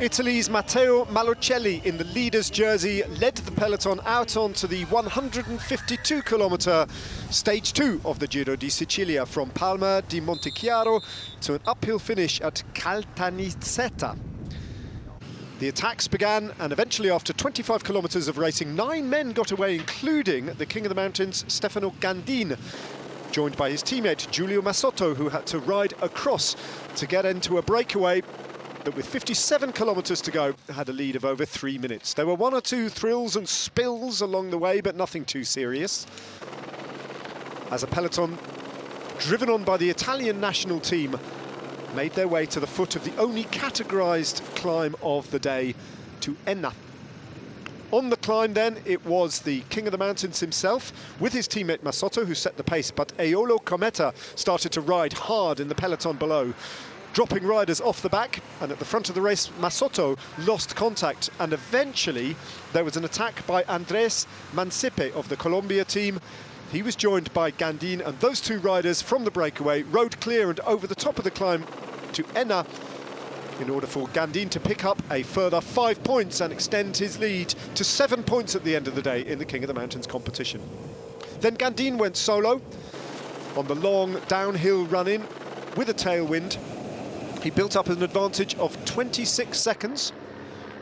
Italy's Matteo Malocelli in the leader's jersey led the peloton out onto the 152-kilometre stage 2 of the Giro di Sicilia from Palma di Montechiaro to an uphill finish at Caltanissetta. The attacks began, and eventually after 25 kilometres of racing, 9 men got away, including the King of the Mountains, Stefano Gandin, joined by his teammate Giulio Massotto, who had to ride across to get into a breakaway that, with 57 kilometres to go, had a lead of over 3 minutes. There were one or two thrills and spills along the way, but nothing too serious, as a peloton driven on by the Italian national team made their way to the foot of the only categorised climb of the day, to Enna. On the climb then, it was the King of the Mountains himself with his teammate Massotto who set the pace, but EOLO Cometa started to ride hard in the peloton below, dropping riders off the back, and at the front of the race Massotto lost contact, and eventually there was an attack by Andres Mancipe of the Colombia team. He was joined by Gandin, and those two riders from the breakaway rode clear and over the top of the climb to Enna in order for Gandin to pick up a further 5 points and extend his lead to 7 points at the end of the day in the King of the Mountains competition. Then Gandin went solo on the long downhill run-in with a tailwind. He built up an advantage of 26 seconds,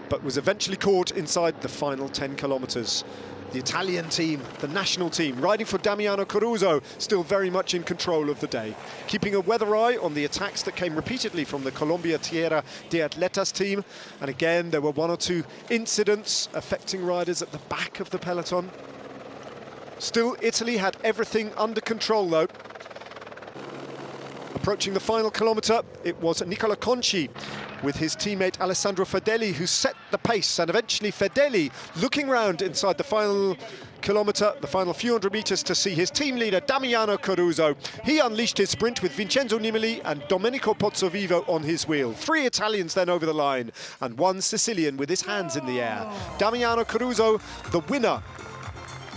but was eventually caught inside the final 10 kilometres. The Italian team, the national team, riding for Damiano Caruso, still very much in control of the day, keeping a weather eye on the attacks that came repeatedly from the Colombia Tierra de Atletas team. And again, there were one or two incidents affecting riders at the back of the peloton. Still, Italy had everything under control, though. Approaching the final kilometre, it was Nicola Conci with his teammate Alessandro Fedeli who set the pace, and eventually Fedeli, looking round inside the final kilometre, the final few hundred metres, to see his team leader Damiano Caruso. He unleashed his sprint with Vincenzo Nibali and Domenico Pozzovivo on his wheel. 3 Italians then over the line, and 1 Sicilian with his hands in the air. Damiano Caruso, the winner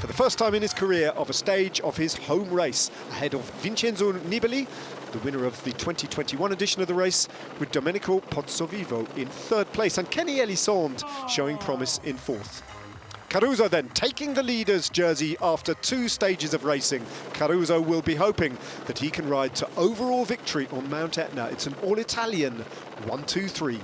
for the first time in his career of a stage of his home race, ahead of Vincenzo Nibali, the winner of the 2021 edition of the race, with Domenico Pozzovivo in 3rd place, and Kenny Elissonde showing promise in 4th. Caruso then taking the leader's jersey after 2 stages of racing. Caruso will be hoping that he can ride to overall victory on Mount Etna. It's an all-Italian 1-2-3.